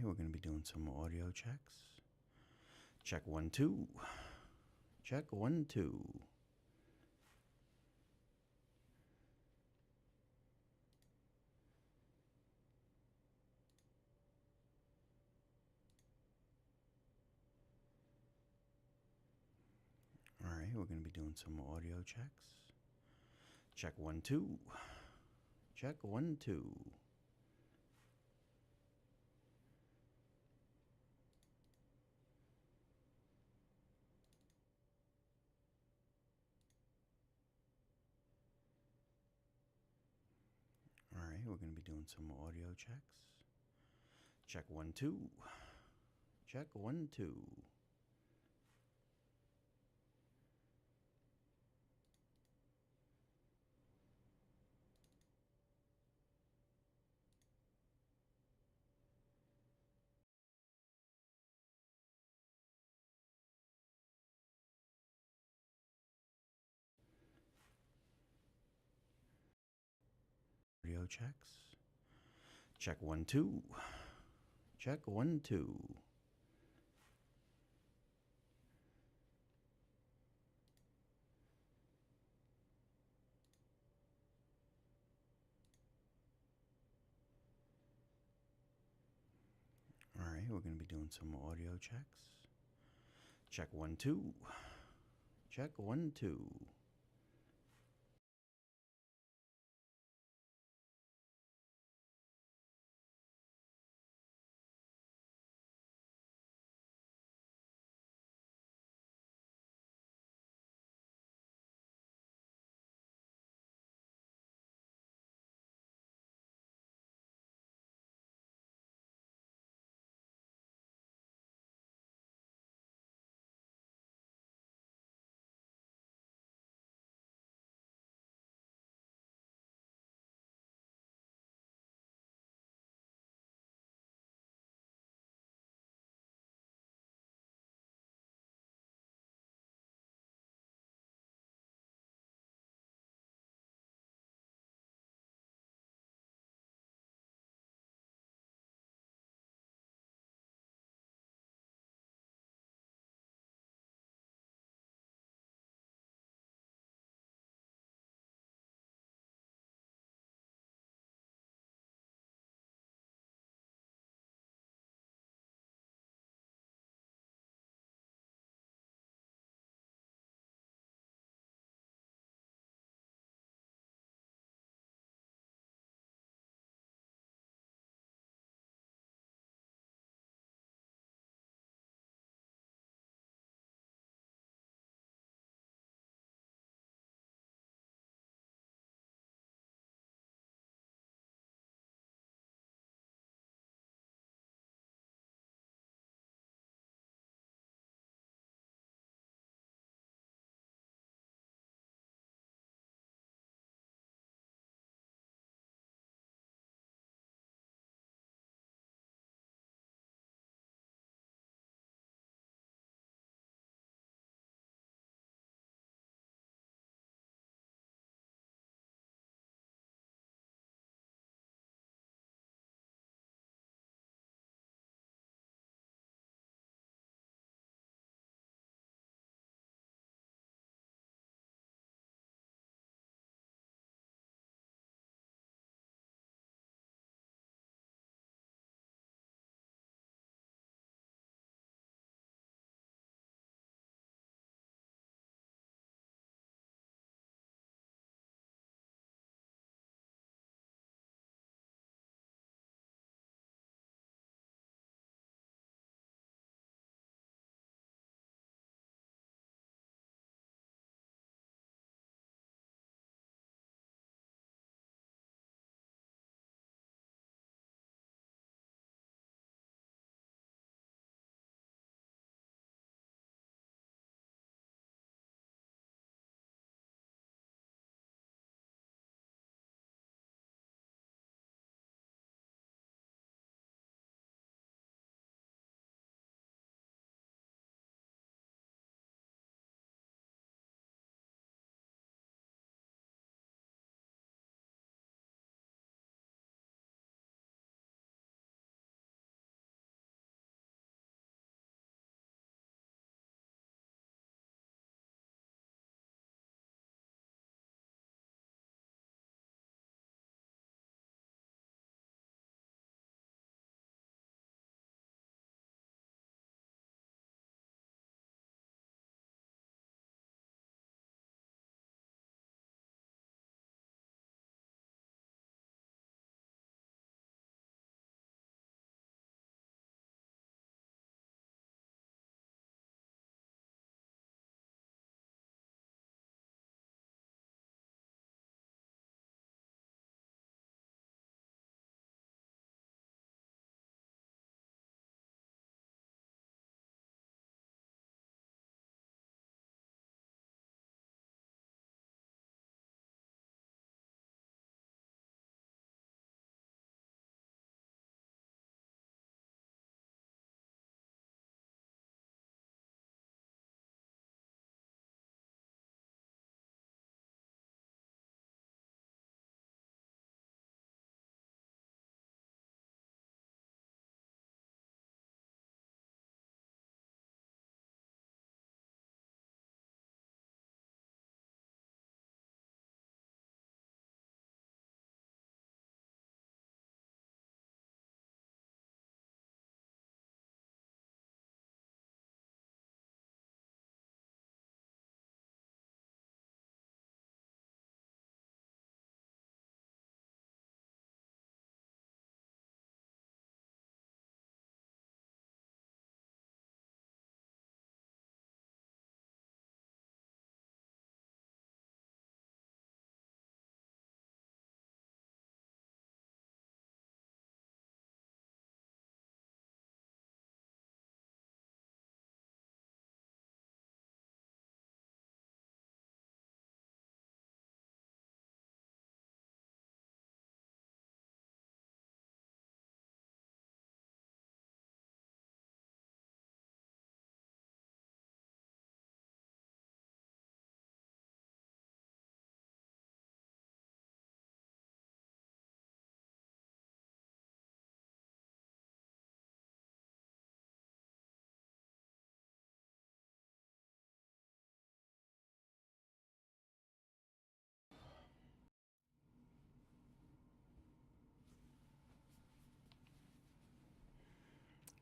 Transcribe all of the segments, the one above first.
we're going to be doing some audio checks. Check 1, 2. Check 1, 2. Alright, we're going to be doing some audio checks. Check 1, 2. Check 1, 2. Alright, we're going to be doing some audio checks. Check 1, 2. Check 1, 2. Audio checks. Check 1, 2. Check 1, 2. Alright, we're going to be doing some audio checks. Check 1, 2. Check 1, 2.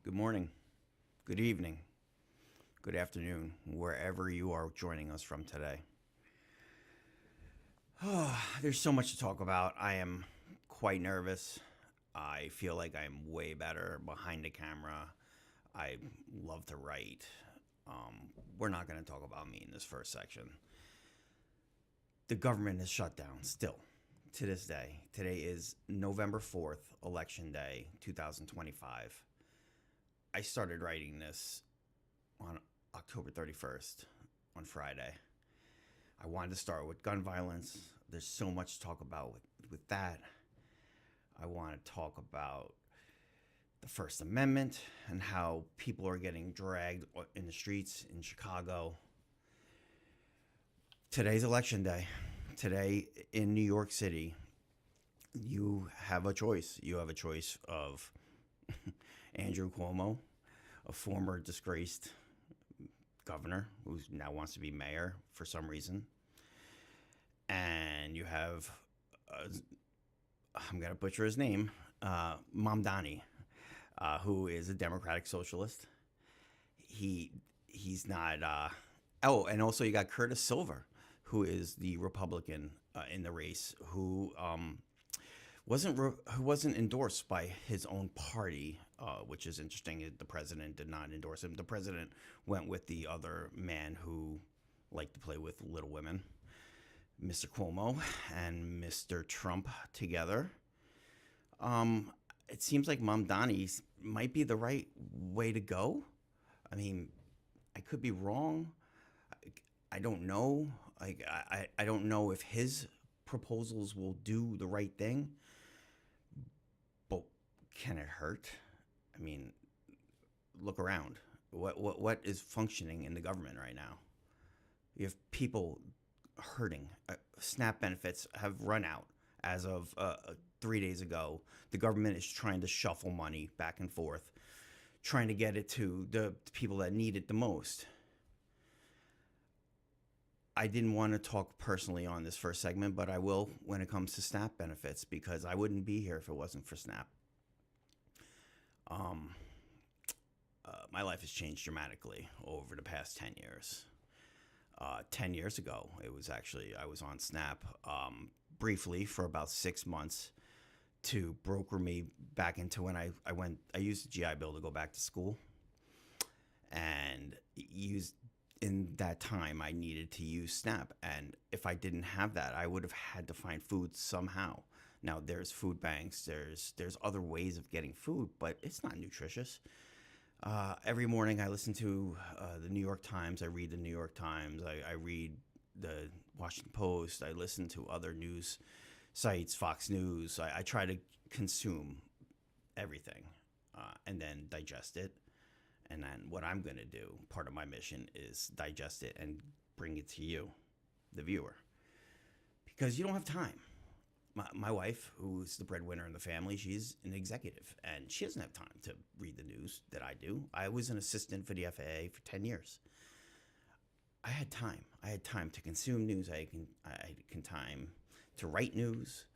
good morning, good evening, good afternoon, wherever you are joining us from today. There's so much to talk about. I am quite nervous. I feel like I'm way better behind the camera. I love to write. We're not going to talk about me in this first section. The government is shut down still to this day. Today is November 4th, Election Day, 2025. I started writing this on October 31st, on Friday. I wanted to start with gun violence. There's so much to talk about with that. I want to talk about the First Amendment and how people are getting dragged in the streets in Chicago. Today's election day. Today in New York City, you have a choice. You have a choice of Andrew Cuomo, a former disgraced governor who now wants to be mayor for some reason. And you have, I'm going to butcher his name, Mamdani, who is a Democratic socialist. He's not. And also you got Curtis Silver, who is the Republican in the race, who wasn't endorsed by his own party, which is interesting. The president did not endorse him. The president went with the other man who liked to play with Little Women, Mr. Cuomo and Mr. Trump together. It seems like Mamdani might be the right way to go. I mean, I could be wrong. I don't know. I don't know if his proposals will do the right thing, but can it hurt? I mean, look around. What is functioning in the government right now? You have people hurting. SNAP benefits have run out as of 3 days ago. The government is trying to shuffle money back and forth, trying to get it to the people that need it the most. I didn't want to talk personally on this first segment, but I will when it comes to SNAP benefits, because I wouldn't be here if it wasn't for SNAP. My life has changed dramatically over the past 10 years. 10 years ago, I was on SNAP briefly for about 6 months to broker me back into when I used the GI Bill to go back to school, and in that time I needed to use SNAP, and if I didn't have that, I would have had to find food somehow. Now there's food banks, there's other ways of getting food, but it's not nutritious. Every morning I listen to the New York Times. I read the New York Times. I read the Washington Post. I listen to other news sites, Fox News. I try to consume everything and then digest it. And then what I'm going to do, part of my mission, is digest it and bring it to you, the viewer, because you don't have time. My wife, who's the breadwinner in the family, she's an executive, and she doesn't have time to read the news that I do. I was an assistant for the FAA for 10 years. I had time. I had time to consume news. I had time to write news.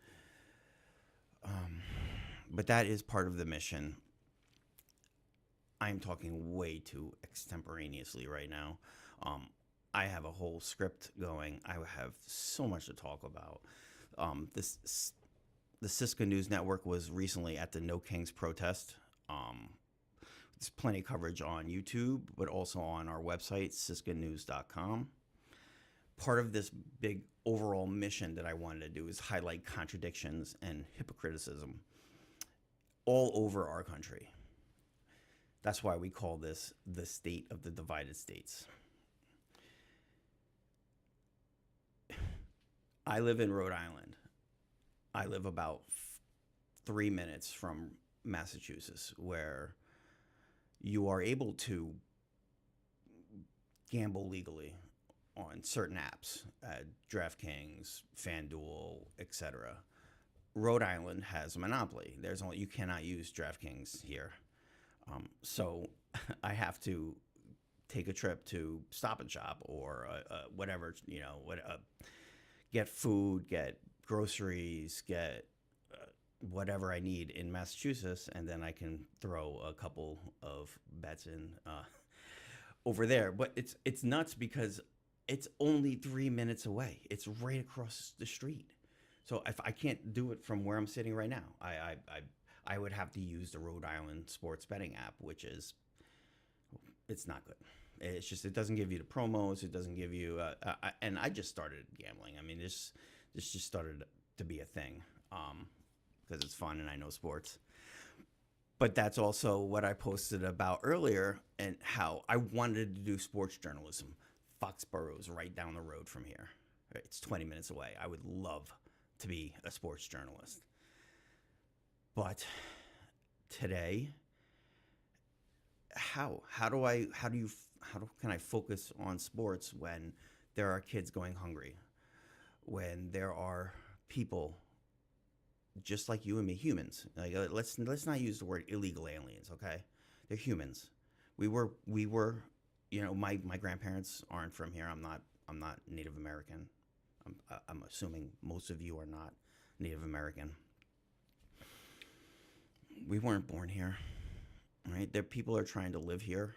But that is part of the mission. I'm talking way too extemporaneously right now. I have a whole script going. I have so much to talk about. The Cisco News Network was recently at the No Kings protest. There's plenty of coverage on YouTube, but also on our website, cisconews.com. Part of this big overall mission that I wanted to do is highlight contradictions and hypocriticism all over our country. That's why we call this the state of the divided states. I live in Rhode Island. I live about 3 minutes from Massachusetts, where you are able to gamble legally on certain apps, DraftKings, FanDuel, etc. Rhode Island has a monopoly. You cannot use DraftKings here. So I have to take a trip to Stop and Shop or whatever, get food, get groceries, get whatever I need in Massachusetts, and then I can throw a couple of bets in over there. But it's nuts because it's only 3 minutes away. It's right across the street. So if I can't do it from where I'm sitting right now, I would have to use the Rhode Island sports betting app, which is it's not good. It's just it doesn't give you the promos. It doesn't give you. And I just started gambling. I mean, this just started to be a thing because it's fun and I know sports. But that's also what I posted about earlier and how I wanted to do sports journalism. Foxborough's right down the road from here. It's 20 minutes away. I would love to be a sports journalist. But today, how can I focus on sports when there are kids going hungry, when there are people just like you and me, humans. Like let's not use the word illegal aliens, okay? They're humans. We were my grandparents aren't from here. I'm not Native American. I'm assuming most of you are not Native American. We weren't born here, right? There people are trying to live here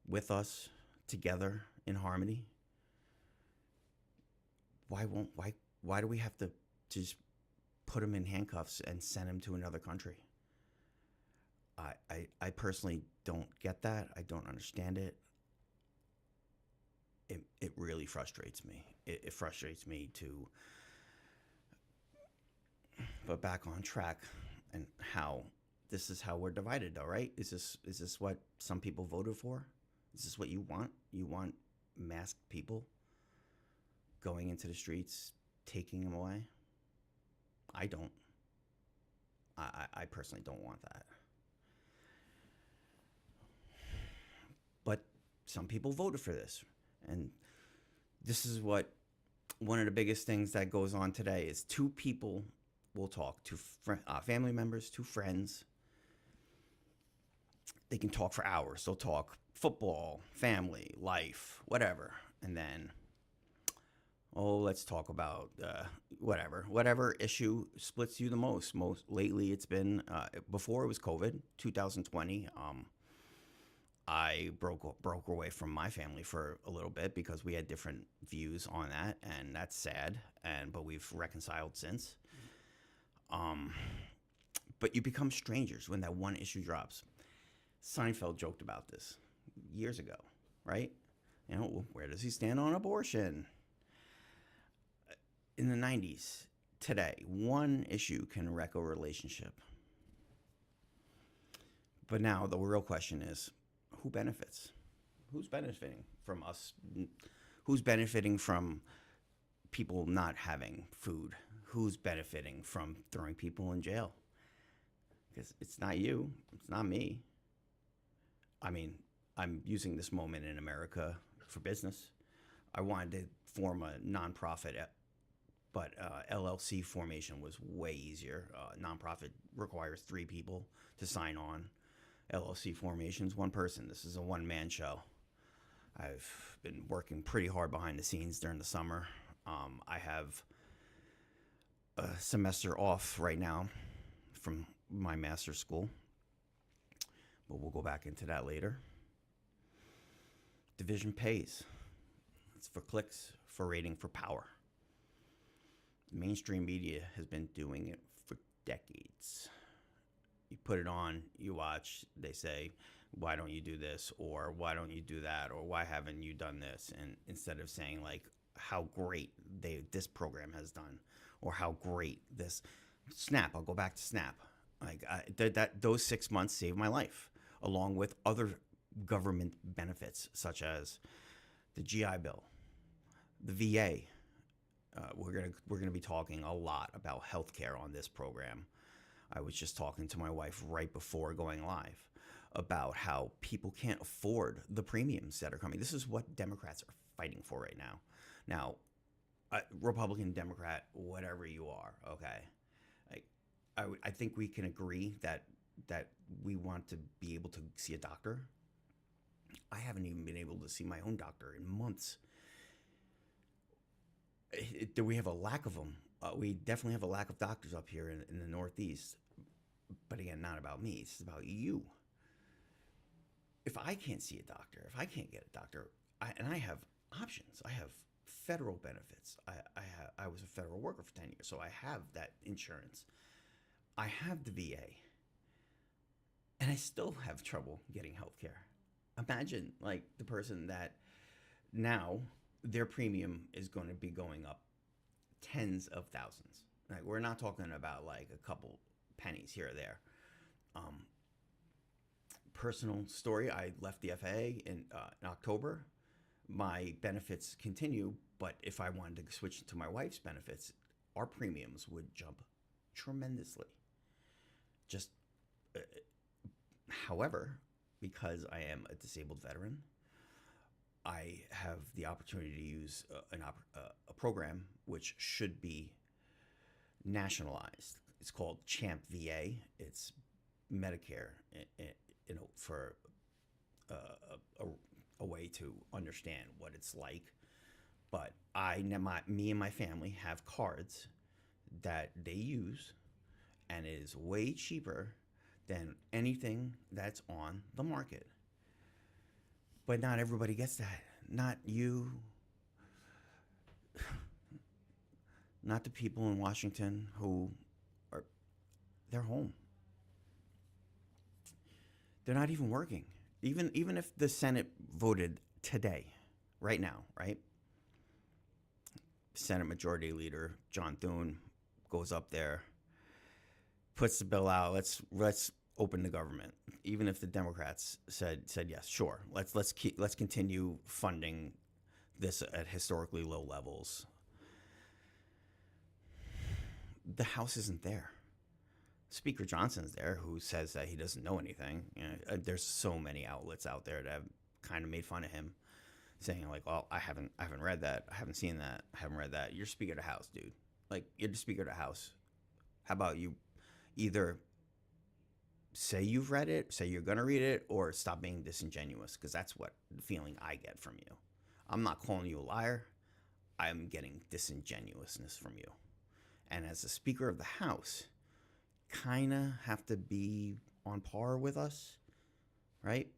with us together in harmony. Why do we have to just put them in handcuffs and send them to another country? I personally don't get that. I don't understand it. It really frustrates me. It frustrates me to. But back on track, and how this is how we're divided, though, right? Is this what some people voted for? Is this what you want? You want masked people going into the streets, taking them away? I don't. I personally don't want that. But some people voted for this. And this is what one of the biggest things that goes on today is two people will talk, two family members, two friends. They can talk for hours. They'll talk football, family, life, whatever. And then, let's talk about whatever issue splits you the most. Most lately, it's been before it was COVID, 2020. I broke away from my family for a little bit because we had different views on that, and that's sad. But we've reconciled since. But you become strangers when that one issue drops. Seinfeld joked about this years ago, right? Where does he stand on abortion? In the 90s, today, one issue can wreck a relationship. But now the real question is, who benefits? Who's benefiting from us? Who's benefiting from people not having food? Who's benefiting from throwing people in jail? Because it's not you. It's not me. I mean, I'm using this moment in America for business. I wanted to form a nonprofit, but LLC formation was way easier. Nonprofit requires 3 people to sign on. LLC formation's 1 person. This is a one-man show. I've been working pretty hard behind the scenes during the summer. I have a semester off right now from my master's school, but we'll go back into that later. Division pays. It's for clicks, for rating, for power. Mainstream media has been doing it for decades. You put it on, you watch, they say, why don't you do this, or why don't you do that, or why haven't you done this? And instead of saying like how great this program has done, or how great this Snap, I'll go back to Snap. Like those 6 months saved my life, along with other government benefits such as the GI Bill, the VA. We're gonna be talking a lot about healthcare on this program. I was just talking to my wife right before going live about how people can't afford the premiums that are coming. This is what Democrats are fighting for right now. Now, Republican, Democrat, whatever you are, okay. I think we can agree that we want to be able to see a doctor. I haven't even been able to see my own doctor in months. We have a lack of them We definitely have a lack of doctors up here in the Northeast. But again, not about me. It's about you. If I can't see a doctor, if I can't get a doctor, and I have options, I have federal benefits. I was a federal worker for 10 years, so I have that insurance. I have the VA, and I still have trouble getting health care. Imagine like the person that now their premium is going to be going up tens of thousands. Like we're not talking about like a couple pennies here or there. Um, Personal story: I left the FAA in October. My benefits continue, but if I wanted to switch to my wife's benefits, our premiums would jump tremendously. Just, uh, however, because I am a disabled veteran, I have the opportunity to use a program which should be nationalized. It's called CHAMP VA. It's Medicare, for uh, a way to understand what it's like. But me and my family have cards that they use, and it is way cheaper than anything that's on the market. But not everybody gets that. Not you. Not the people in Washington who are, they're home. They're not even working. Even if the Senate voted today, right now, right? Senate Majority Leader John Thune goes up there, puts the bill out. Let's open the government. Even if the Democrats said yes, sure. Let's continue funding this at historically low levels. The House isn't there. Speaker Johnson's there, who says that he doesn't know anything. There's so many outlets out there that have kind of made fun of him, saying like, "Well, I haven't read that. I haven't seen that. I haven't read that." You're Speaker of the House, dude. Like, you're the Speaker of the House. How about you either say you've read it, say you're gonna read it, or stop being disingenuous? Because that's what the feeling I get from you. I'm not calling you a liar. I'm getting disingenuousness from you. And as the Speaker of the House, kind of have to be on par with us, right?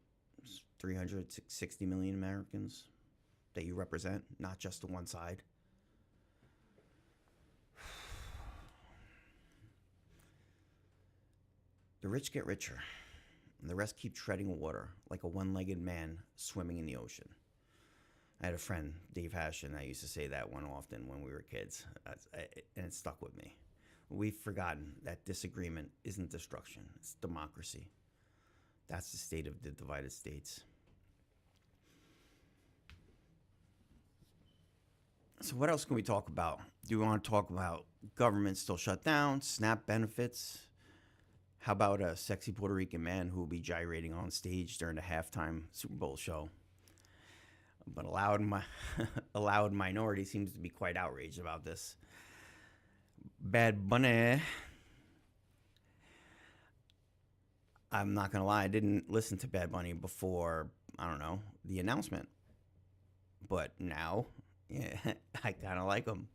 360 million Americans that you represent, not just the one side. The rich get richer, and the rest keep treading water like a one-legged man swimming in the ocean. I had a friend, Dave Hashton, that used to say that one often when we were kids, and it stuck with me. We've forgotten that disagreement isn't destruction, it's democracy. That's the state of the divided states. So what else can we talk about? Do we want to talk about government still shut down, SNAP benefits? How about a sexy Puerto Rican man who will be gyrating on stage during the halftime Super Bowl show? But a loud minority seems to be quite outraged about this. Bad Bunny. I'm not going to lie, I didn't listen to Bad Bunny before, I don't know, the announcement. But now, yeah, I kind of like him.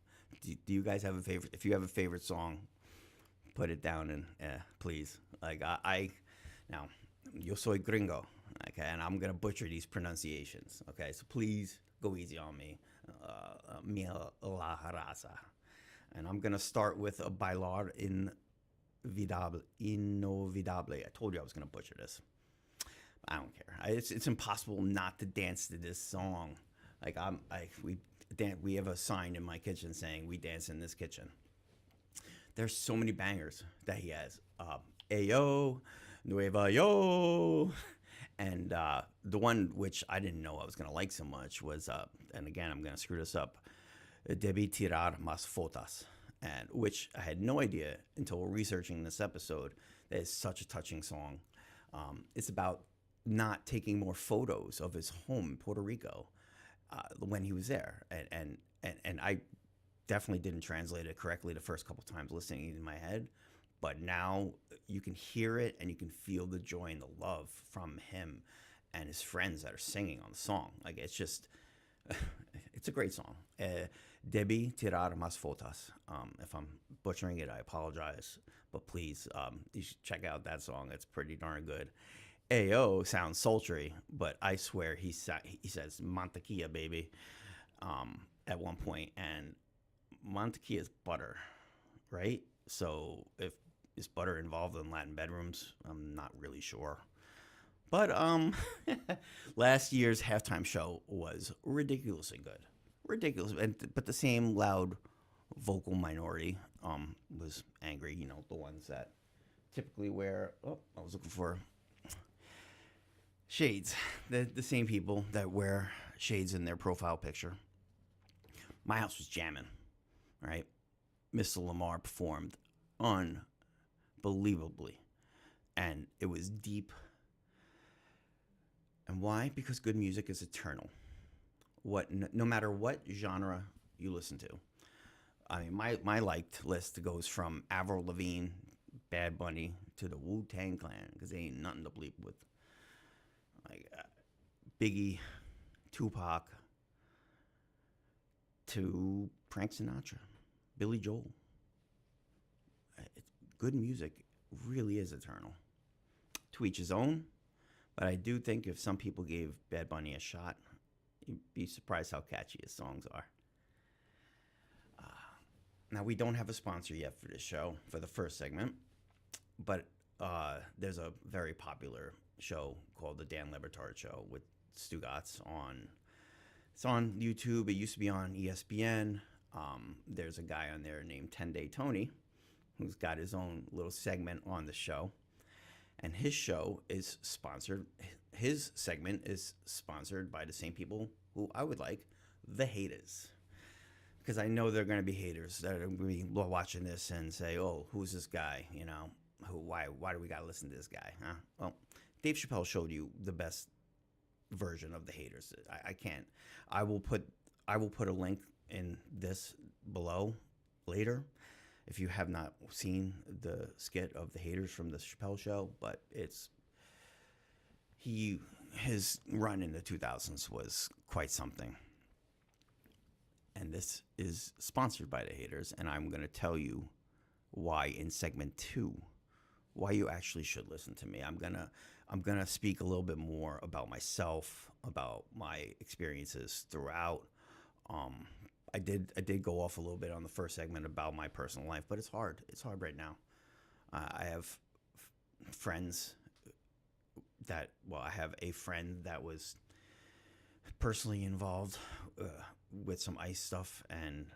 Do you guys have a favorite? If you have a favorite song, put it down and please. Like now, yo soy gringo, okay, and I'm gonna butcher these pronunciations, okay. So please go easy on me, mia la raza, and I'm gonna start with a bailar inolvidable. I told you I was gonna butcher this. I don't care. It's impossible not to dance to this song. Like we have a sign in my kitchen saying we dance in this kitchen. There's so many bangers that he has. Ayo, Nueva Yo. And the one which I didn't know I was going to like so much was, and again, I'm going to screw this up, Debí tirar más fotos. And which I had no idea until researching this episode that is such a touching song. It's about not taking more photos of his home in Puerto Rico when he was there. And I definitely didn't translate it correctly the first couple times listening in my head, but now you can hear it and you can feel the joy and the love from him and his friends that are singing on the song. Like, it's just, it's a great song. Debbie tirar más fotos. If I'm butchering it, I apologize. But please, you should check out that song. It's pretty darn good. AO sounds sultry, but I swear he says mantequilla, baby, at one point, and mantequilla is butter, right? So if is butter involved in Latin bedrooms, I'm not really sure. But last year's halftime show was ridiculously good, ridiculous, and but the same loud vocal minority was angry. You know, the ones that typically wear. Oh, I was looking for shades. The same people that wear shades in their profile picture. My house was jamming, right? Mr. Lamar performed unbelievably, and it was deep. And why? Because good music is eternal. No matter what genre you listen to. I mean, my liked list goes from Avril Lavigne, Bad Bunny to the Wu Tang Clan because they ain't nothing to bleep with. Like Biggie, Tupac, to Frank Sinatra, Billy Joel. Good music really is eternal. To each his own, but I do think if some people gave Bad Bunny a shot, you'd be surprised how catchy his songs are. Now, we don't have a sponsor yet for this show, for the first segment, but there's a very popular show called The Dan Le Batard Show with Stugatz on. It's on YouTube. It used to be on ESPN. There's a guy on there named 10 Day Tony who's got his own little segment on the show. And his show is sponsored. His segment is sponsored by the same people who I would like, the haters. Because I know there are going to be haters that are going to be watching this and say, "Oh, who's this guy? You know, why do we got to listen to this guy?" Huh? Well, Dave Chappelle showed you the best version of the haters. I can't. I will put a link in this below later if you have not seen the skit of the haters from the Chappelle Show. But his run in the 2000s was quite something. And this is sponsored by the haters, and I'm going to tell you why in segment 2, why you actually should listen to me. I'm going to speak a little bit more about myself, about my experiences throughout. I did go off a little bit on the first segment about my personal life, but it's hard. It's hard right now. I have friends I have a friend that was personally involved with some ICE stuff, and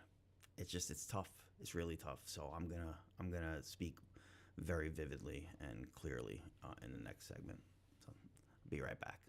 it's tough. It's really tough. So I'm gonna speak very vividly and clearly in the next segment. So I'll be right back.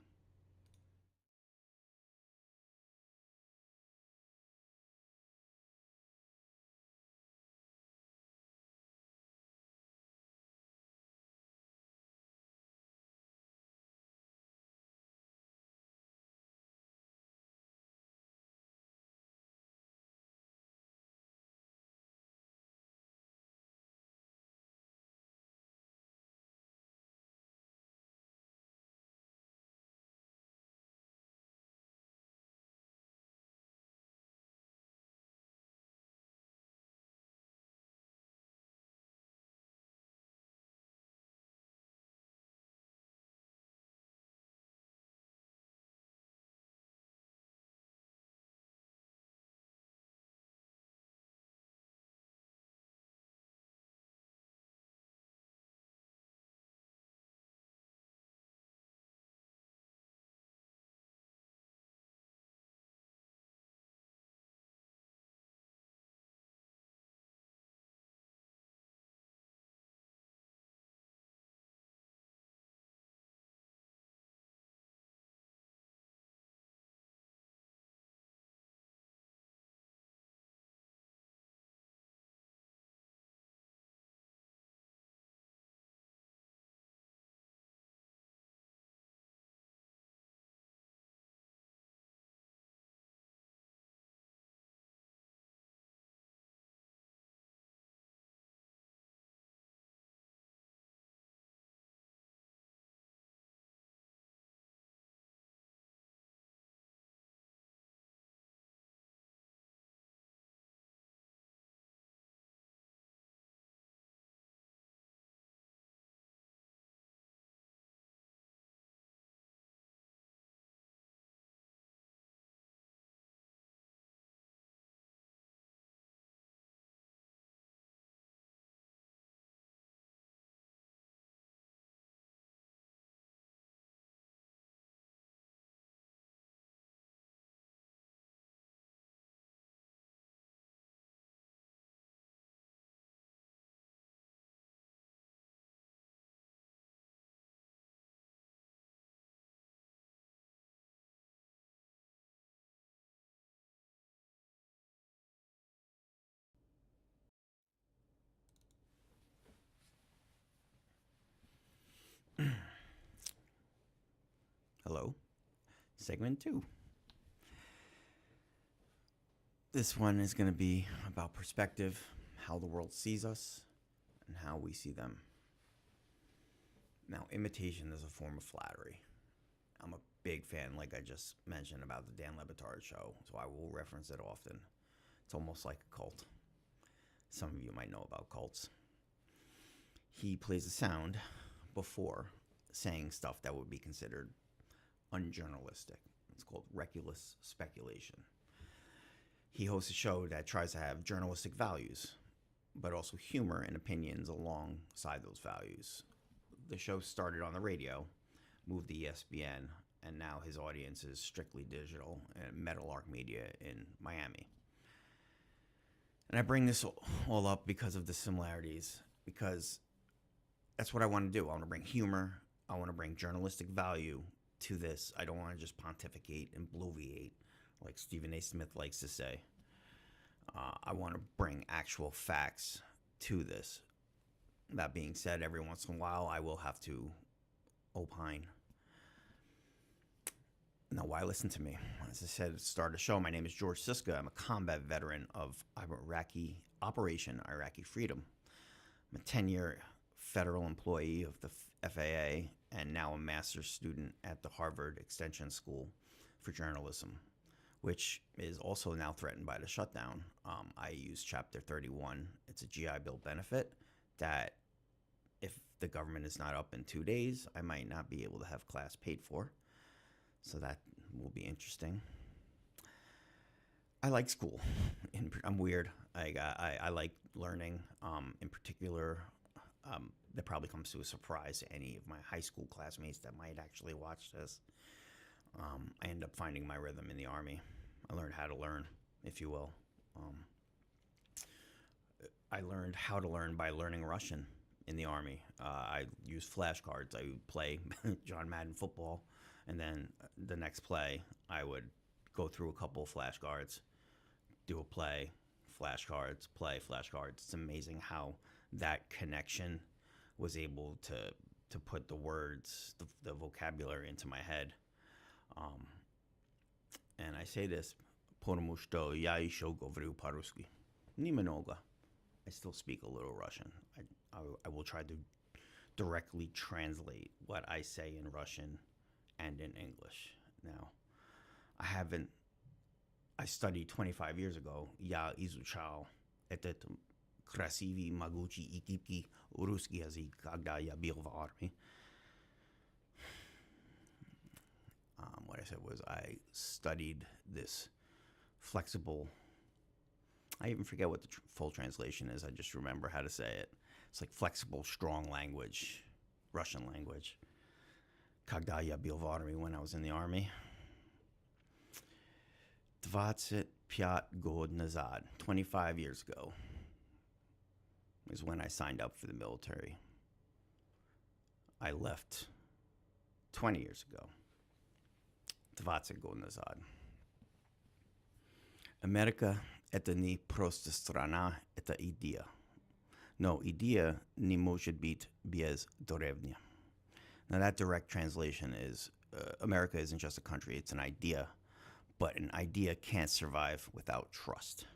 Hello. Segment 2. This one is going to be about perspective, how the world sees us, and how we see them. Now, imitation is a form of flattery. I'm a big fan, like I just mentioned, about the Dan Le Batard show, so I will reference it often. It's almost like a cult. Some of you might know about cults. He plays a sound before saying stuff that would be considered unjournalistic. It's called reckless speculation. He hosts a show that tries to have journalistic values, but also humor and opinions alongside those values. The show started on the radio, moved to ESPN, and now his audience is strictly digital and Meadowlark Media in Miami. And I bring this all up because of the similarities, because that's what I want to do. I want to bring humor. I want to bring journalistic value to this. I don't want to just pontificate and bloviate like Stephen A. Smith likes to say. I want to bring actual facts to this. That being said, every once in a while, I will have to opine. Now, why listen to me? As I said at the start of the show, my name is George Siska. I'm a combat veteran of Operation Iraqi Freedom. I'm a 10-year federal employee of the FAA and now a master's student at the Harvard Extension School for Journalism, which is also now threatened by the shutdown. I use Chapter 31. It's a GI Bill benefit that if the government is not up in 2 days, I might not be able to have class paid for. So that will be interesting. I like school. I'm weird. I like learning. In particular, that probably comes to a surprise to any of my high school classmates that might actually watch this. I end up finding my rhythm in the Army. I learned how to learn, if you will. I learned how to learn by learning Russian in the Army. I used flashcards. I would play John Madden football, and then the next play, I would go through a couple of flashcards, do a play, flashcards, play, flashcards. It's amazing how that connection was able to put the words, the vocabulary into my head. And I say this, потому что я еще говорю по-русски. Немного. I still speak a little Russian. I will try to directly translate what I say in Russian and in English. Now, I studied 25 years ago. Я изучал этот красивый, могучий и гибкий русский язык, когда я был в армии. What I said was I studied this flexible, I even forget what the full translation is. I just remember how to say it. It's like flexible, strong language, Russian language. Когда я был в армии, when I was in the army. 25 год назад, 25 years ago, is when I signed up for the military. I left 20 years ago. 20 год назад. Америка – это не просто страна, это идея. Но идея не может быть без деревни. Now that direct translation is, America isn't just a country, it's an idea. But an idea can't survive without trust.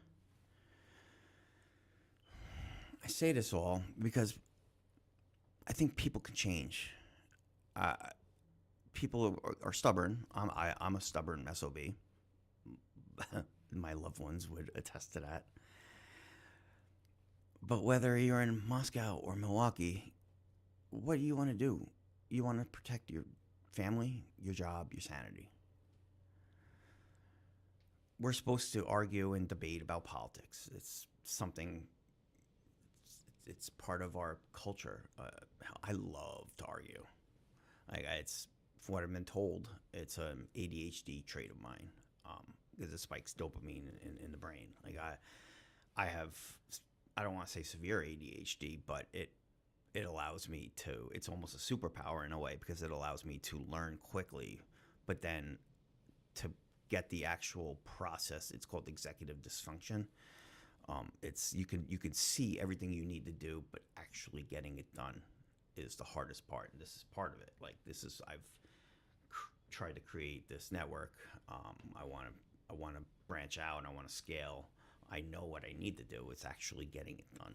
I say this all because I think people can change. People are stubborn. I'm a stubborn SOB. My loved ones would attest to that. But whether you're in Moscow or Milwaukee, what do you want to do? You want to protect your family, your job, your sanity. We're supposed to argue and debate about politics. It's something, it's part of our culture. I love to argue. It's, from what I've been told, it's an ADHD trait of mine, because it spikes dopamine in the brain. I don't want to say severe ADHD, but it allows me to, it's almost a superpower in a way, because it allows me to learn quickly, but then to get the actual process. It's called executive dysfunction. It's you can see everything you need to do, but actually getting it done is the hardest part. And this is part of it. I've tried to create this network. I want to branch out and I want to scale. I know what I need to do. It's actually getting it done.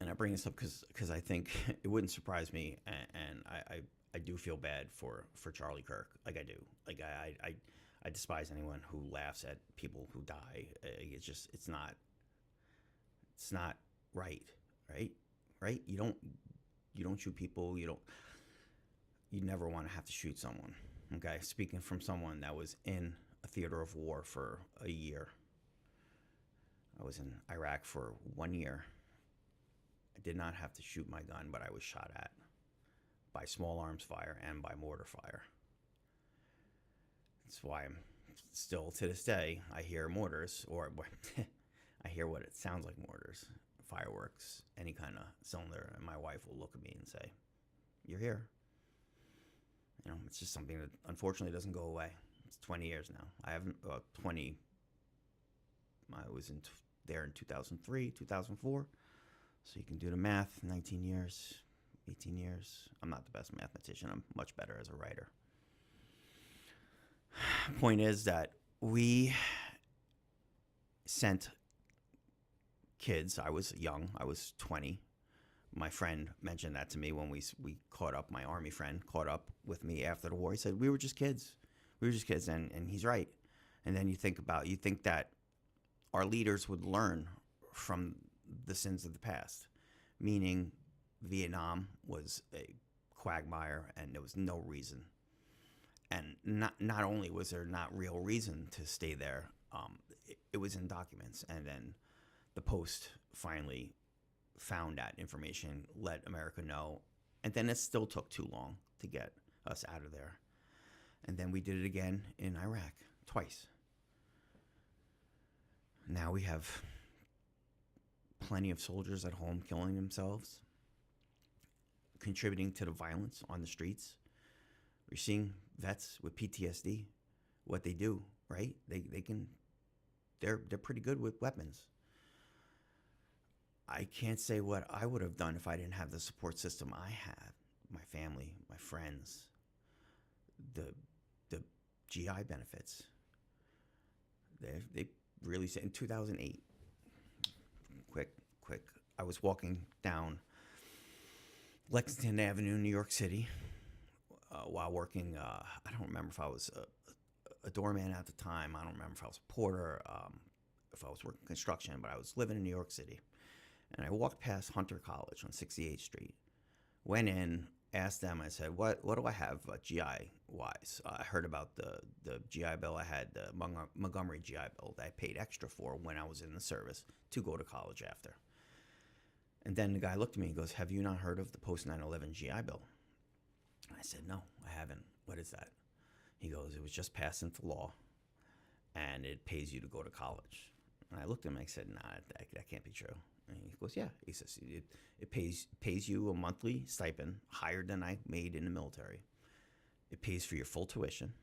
And I bring this up because I think it wouldn't surprise me, and I do feel bad for Charlie Kirk. Like I do. Like I despise anyone who laughs at people who die. It's not right, right, right. You don't shoot people. You never want to have to shoot someone. Okay, speaking from someone that was in a theater of war for a year. I was in Iraq for 1 year. I did not have to shoot my gun, but I was shot at by small arms fire and by mortar fire. That's why I'm still, to this day, I hear mortars, or I hear what it sounds like mortars, fireworks, any kind of cylinder, and my wife will look at me and say, "You're here." It's just something that unfortunately doesn't go away. It's 20 years now. I haven't, 20, I was there in 2003, 2004. So you can do the math, 19 years, 18 years. I'm not the best mathematician. I'm much better as a writer. Point is that we sent kids. I was young. I was 20. My friend mentioned that to me when we caught up. My Army friend caught up with me after the war. He said, we were just kids. We were just kids. And he's right. And then you think that our leaders would learn from the sins of the past, meaning Vietnam was a quagmire and there was no reason. And not only was there not real reason to stay there, it was in documents. And then the Post finally found that information, let America know, and then it still took too long to get us out of there. And then we did it again in Iraq, twice. Now we have plenty of soldiers at home killing themselves, contributing to the violence on the streets. We're seeing vets with PTSD, what they do, right? They're pretty good with weapons. I can't say what I would have done if I didn't have the support system I had, my family, my friends, the GI benefits. They really say in 2008. Quick. I was walking down Lexington Avenue, New York City, while working. I don't remember if I was a doorman at the time. I don't remember if I was a porter, if I was working construction, but I was living in New York City. And I walked past Hunter College on 68th Street, went in, asked them, I said, what do I have GI-wise? I heard about the GI Bill. I had the Montgomery GI Bill that I paid extra for when I was in the service to go to college after. And then the guy looked at me and goes, have you not heard of the post 9/11 GI Bill? I said, no, I haven't. What is that? He goes, it was just passed into law, and it pays you to go to college. And I looked at him and I said, nah, that can't be true. And he goes, yeah. He says, it pays you a monthly stipend higher than I made in the military. It pays for your full tuition.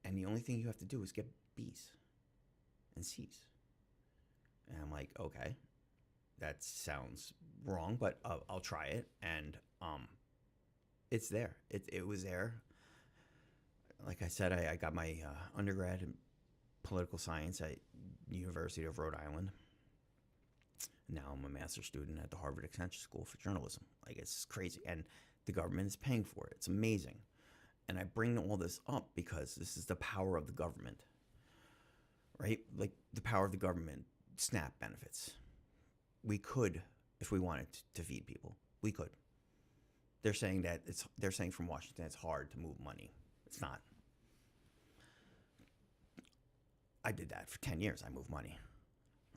And the only thing you have to do is get B's and C's. And I'm like, okay, that sounds wrong, but I'll try it. And it's there. It was there. Like I said, I got my undergrad in political science at University of Rhode Island. Now I'm a master's student at the Harvard Extension School for Journalism. Like, it's crazy. And the government is paying for it. It's amazing. And I bring all this up because this is the power of the government, right? Like, the power of the government, SNAP benefits. We could, if we wanted to feed people, we could. They're saying from Washington it's hard to move money. It's not. I did that for 10 years. I moved money.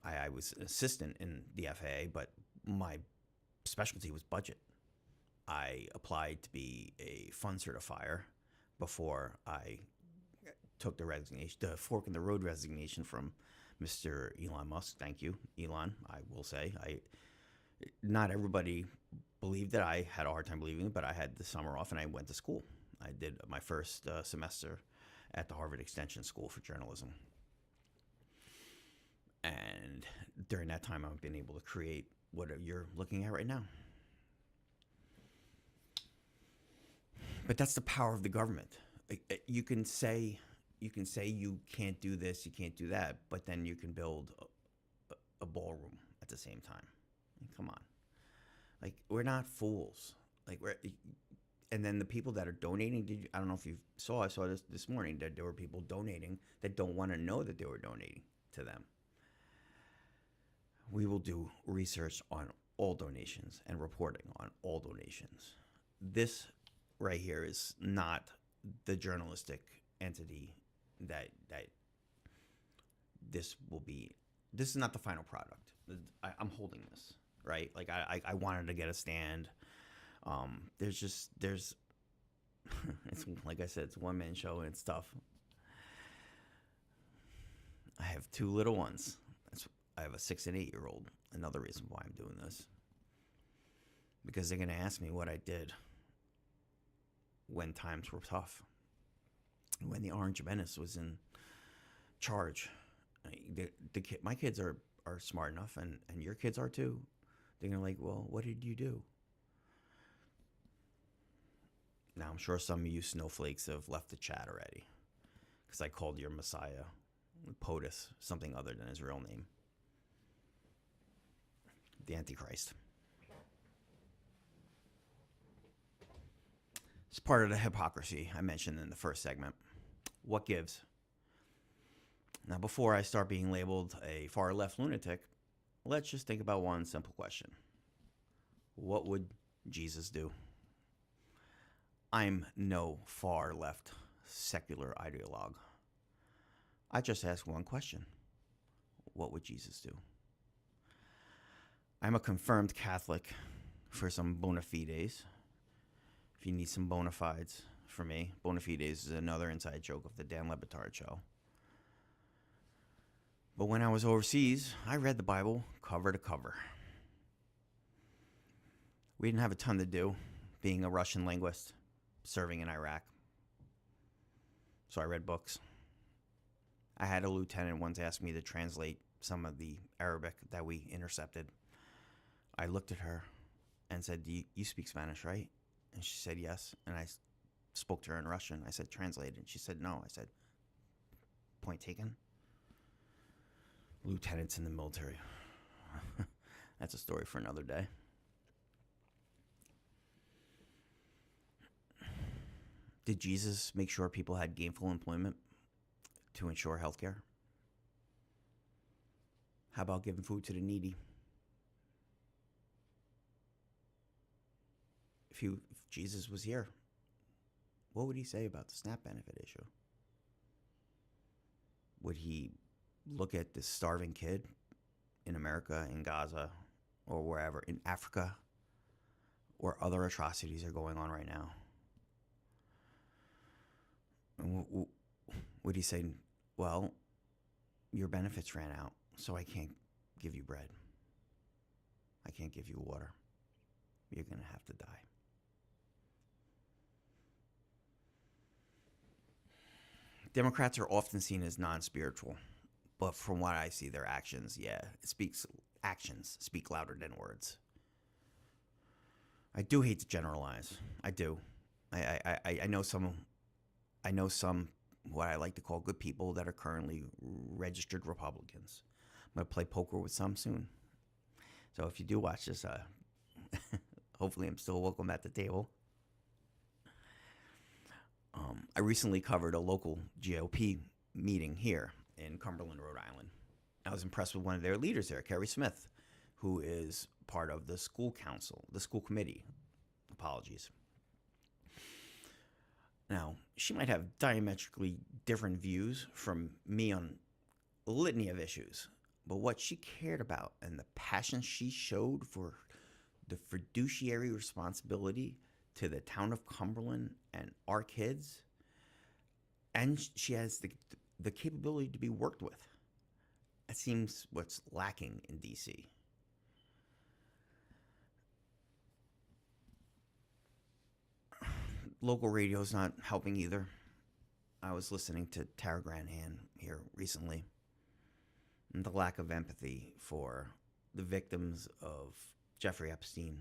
I was an assistant in the FAA, but my specialty was budget. I applied to be a fund certifier before I took the resignation, the fork in the road resignation from Mr. Elon Musk. Thank you, Elon. I will say, not everybody believed it. I had a hard time believing it, but I had the summer off and I went to school. I did my first semester at the Harvard Extension School for Journalism. And during that time, I've been able to create what you're looking at right now. But that's the power of the government. You can say you can't do this, you can't do that, but then you can build a ballroom at the same time. Come on, like we're not fools. Like and then the people that are donating. I don't know if you saw. I saw this morning that there were people donating that don't want to know that they were donating to them. We will do research on all donations and reporting on all donations. This right here is not the journalistic entity that this will be. This is not the final product. I'm holding this, right? Like I wanted to get a stand. There's it's like I said, it's a one-man show and it's tough. I have two little ones. I have a 6 and 8-year-old. Another reason why I'm doing this. Because they're going to ask me what I did when times were tough. When the Orange Menace was in charge. My kids are smart enough, and your kids are too. They're going to like, well, what did you do? Now, I'm sure some of you snowflakes have left the chat already. Because I called your Messiah, POTUS, something other than his real name. The Antichrist. It's part of the hypocrisy I mentioned in the first segment. What gives? Now, before I start being labeled a far-left lunatic, let's just think about one simple question. What would Jesus do? I'm no far-left secular ideologue. I just ask one question. What would Jesus do? I'm a confirmed Catholic for some bona fides. If you need some bona fides for me, bona fides is another inside joke of the Dan Le Batard show. But when I was overseas, I read the Bible cover to cover. We didn't have a ton to do, being a Russian linguist, serving in Iraq. So I read books. I had a lieutenant once ask me to translate some of the Arabic that we intercepted. I looked at her and said, you speak Spanish, right? And she said, yes. And I spoke to her in Russian. I said, translate it. And she said, no. I said, point taken. Lieutenants in the military. That's a story for another day. Did Jesus make sure people had gainful employment to ensure health care? How about giving food to the needy? If Jesus was here, what would he say about the SNAP benefit issue? Would he look at this starving kid in America, in Gaza, or wherever, in Africa, where other atrocities are going on right now? And would he say, well, your benefits ran out, so I can't give you bread. I can't give you water. You're going to have to die. Democrats are often seen as non-spiritual, but from what I see, their actions, actions speak louder than words. I do hate to generalize. I do. I know some what I like to call good people that are currently registered Republicans. I'm going to play poker with some soon. So if you do watch this, hopefully I'm still welcome at the table. I recently covered a local GOP meeting here in Cumberland, Rhode Island. I was impressed with one of their leaders there, Kerry Smith, who is part of the school council, the school committee. Apologies. Now, she might have diametrically different views from me on a litany of issues, but what she cared about and the passion she showed for the fiduciary responsibility to the town of Cumberland and our kids, and she has the capability to be worked with. That seems what's lacking in D.C. Local radio's not helping either. I was listening to Tara Granahan here recently, and the lack of empathy for the victims of Jeffrey Epstein.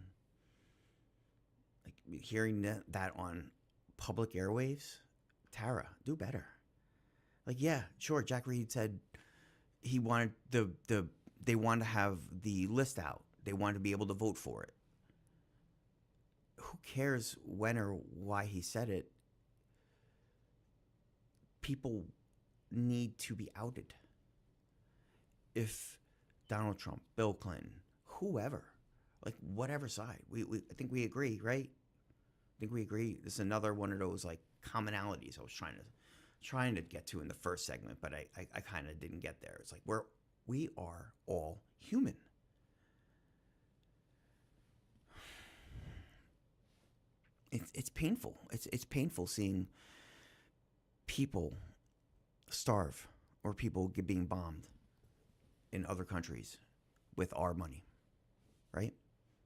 Like hearing that on public airwaves, Tara, do better. Like, yeah, sure, Jack Reed said he wanted they wanted to have the list out. They wanted to be able to vote for it. Who cares when or why he said it? People need to be outed. If Donald Trump, Bill Clinton, whoever, like whatever side, I think we agree, right? I think we agree. This is another one of those like commonalities I was trying to get to in the first segment, but I kind of didn't get there. It's like we are all human. It's painful. It's painful seeing people starve or people being bombed in other countries with our money, right?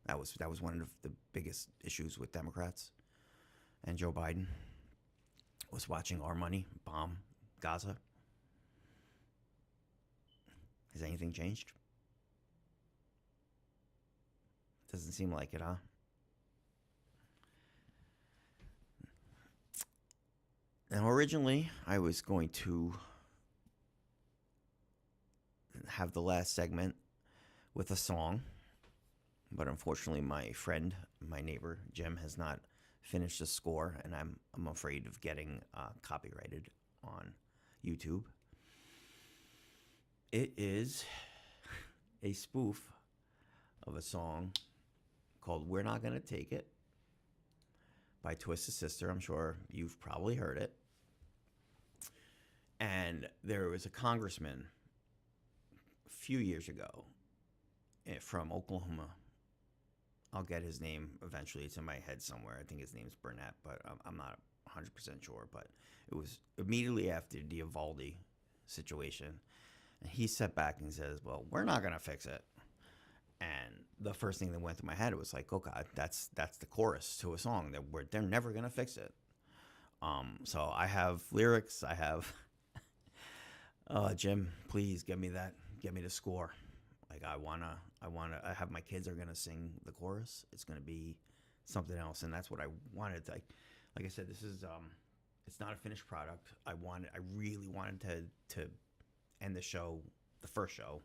That was one of the biggest issues with Democrats and Joe Biden was watching our money bomb Gaza. Has anything changed? Doesn't seem like it, huh? Now, originally, I was going to have the last segment with a song, but unfortunately, my friend, my neighbor, Jim, has not finished the score, and I'm afraid of getting copyrighted on YouTube. It is a spoof of a song called "We're Not Gonna Take It" by Twisted Sister. I'm sure you've probably heard it. And there was a congressman a few years ago from Oklahoma. I'll get his name eventually. It's in my head somewhere. I think his name's Burnett, but I'm not 100% sure. But it was immediately after the Uvalde situation. And he sat back and says, well, we're not going to fix it. And the first thing that went through my head was like, oh, God, that's the chorus to a song that they're never going to fix it. So I have lyrics. I have, Jim, please get me the score. Like I have my kids are going to sing the chorus. It's going to be something else. And that's what I wanted to, like I said, this is, it's not a finished product. I really wanted to end the first show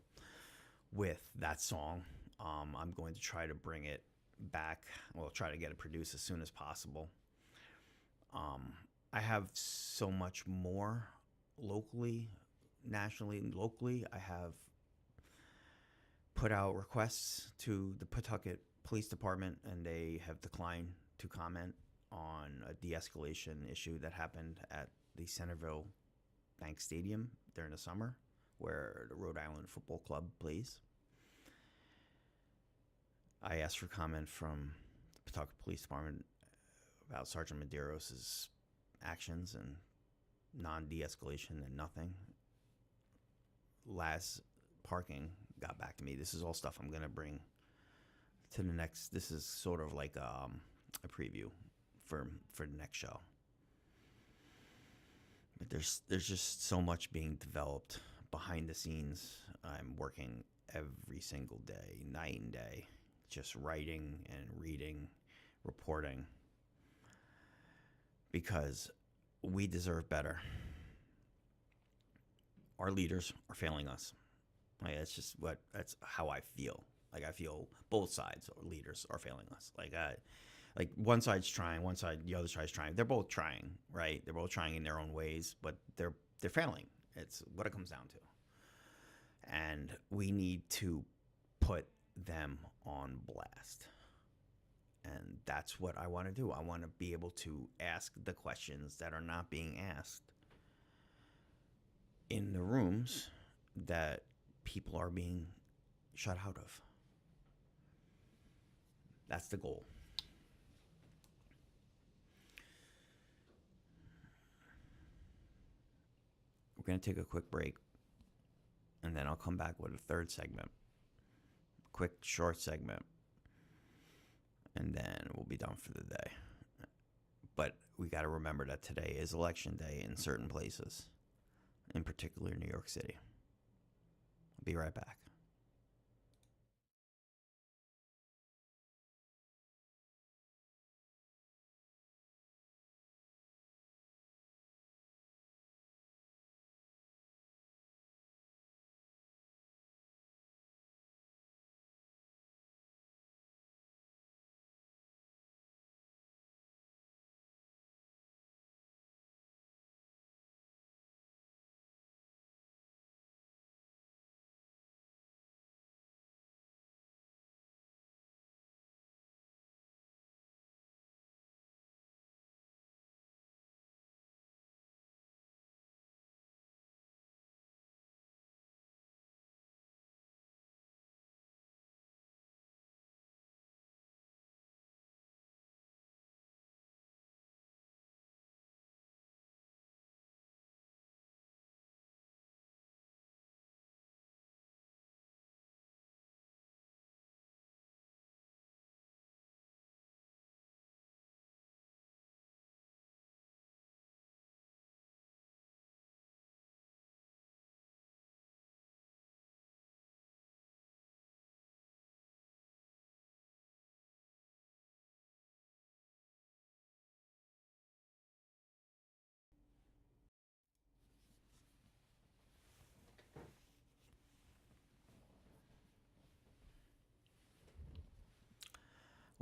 with that song. I'm going to try to bring it back. Well, try to get it produced as soon as possible. I have so much more locally, nationally, and locally. I have put out requests to the Pawtucket Police Department, and they have declined to comment on a de-escalation issue that happened at the Centerville Bank Stadium during the summer, where the Rhode Island Football Club plays. I asked for comment from the Pawtucket Police Department about Sergeant Medeiros' actions and non-de-escalation and nothing. Laz Parking got back to me. This is all stuff I'm going to bring to the next. This is sort of like a preview for the next show. But there's just so much being developed behind the scenes. I'm working every single day, night and day, just writing and reading, reporting, because we deserve better. Our leaders are failing us. Like, that's how I feel. Like, I feel both sides or leaders are failing us. Like one side's trying, the other side's trying. They're both trying, right? They're both trying in their own ways, but they're failing. It's what it comes down to. And we need to put them on blast. And that's what I want to do. I want to be able to ask the questions that are not being asked in the rooms that people are being shut out of. That's the goal. We're going to take a quick break, and then I'll come back with a third segment. Quick, short segment. And then we'll be done for the day. But we got to remember that today is election day in certain places, in particular New York City. I'll be right back.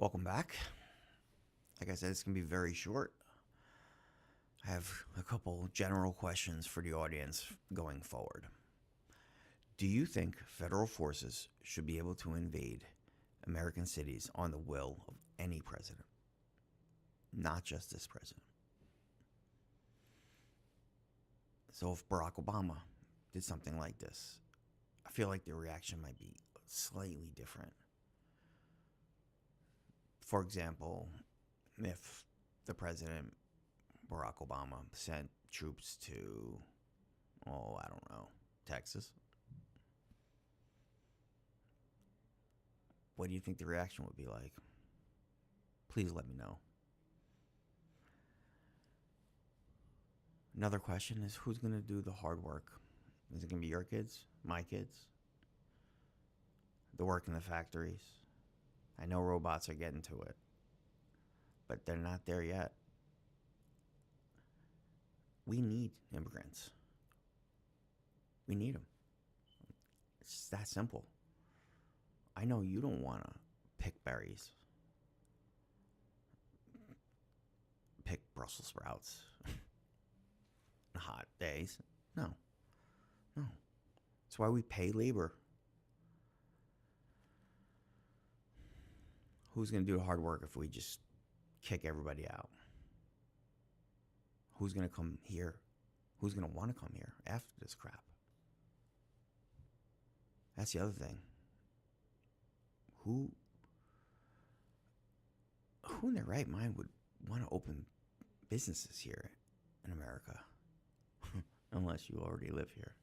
Welcome back. Like I said, it's going to be very short. I have a couple general questions for the audience going forward. Do you think federal forces should be able to invade American cities on the will of any president, not just this president? So if Barack Obama did something like this, I feel like the reaction might be slightly different. For example, if the president, Barack Obama, sent troops to, I don't know, Texas, what do you think the reaction would be like? Please let me know. Another question is, who's going to do the hard work? Is it going to be your kids, my kids? The work in the factories? I know robots are getting to it, but they're not there yet. We need immigrants. We need them. It's just that simple. I know you don't want to pick berries, pick Brussels sprouts on hot days. No. That's why we pay labor. Who's going to do the hard work if we just kick everybody out? Who's going to come here? Who's going to want to come here after this crap? That's the other thing. Who in their right mind would want to open businesses here in America? Unless you already live here.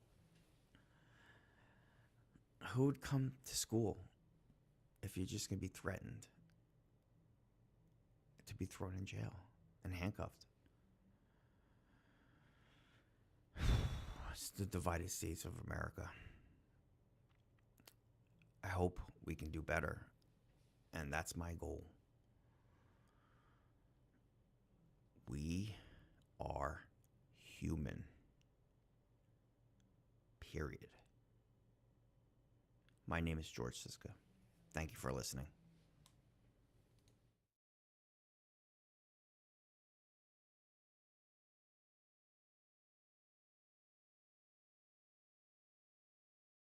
Who would come to school if you're just going to be threatened to be thrown in jail and handcuffed? It's the divided states of America. I hope we can do better, and that's my goal. We are human. Period. My name is George Siska. Thank you for listening.